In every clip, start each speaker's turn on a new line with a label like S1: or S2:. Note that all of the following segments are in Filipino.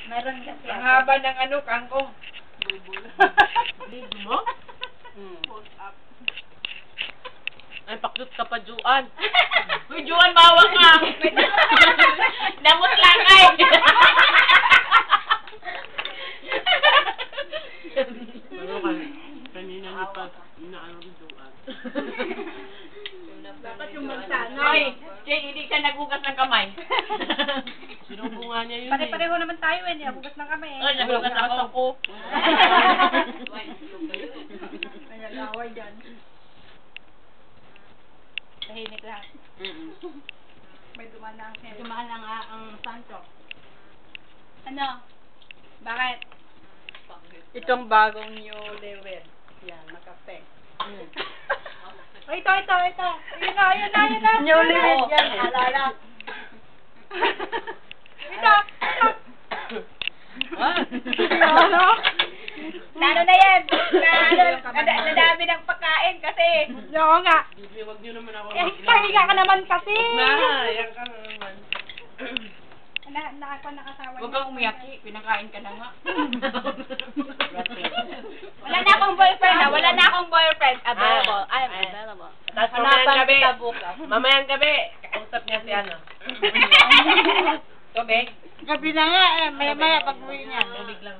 S1: Meron kasi.
S2: Ang haba ng ano, kangkong.
S3: Ligo mo? Ay, paklut ka pa, Juan. Uy, Juan, bawa ka. Damot lang ay. Ano ka? Kanina niyo pa inaano rin Juan.
S1: Dapat yung magsana.
S3: Ay, Jay, hindi ka nagugas ng kamay. Sinubungan niya yun
S1: Pare-pareho naman tayo eh. Nabugas ng kami eh.
S3: Ay, nagugas ako.
S1: Kaya laway dyan. Tahimik lahat. May dumaan na ang hair. Dumaan na nga ang santo. Ano? Bakit? Itong bagong new level. Yan, makape. Ay, ito. Ayun na. New level yan. Alala. Ito. Ano? Lalo na yan. Nadami ng pagkain kasi. Oo nga.
S3: Wag niyo naman ako.
S1: Pahinga ka naman kasi.
S3: Yan ka naman.
S1: Nakasawa.
S2: Huwag kang umiyak, pinakain ka na nga.
S1: Wala na akong boyfriend. Available. I am available.
S3: Tapos mamayang gabi. Mamayang gabi. Kausap niya si ano. Tubig?
S1: Gabi na nga eh. Maya pag-uwi niya.
S3: Tubig lang.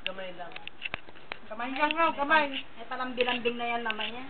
S3: Gamay lang.
S1: Kamay. Ay, palambing-lambing na yan mamaya.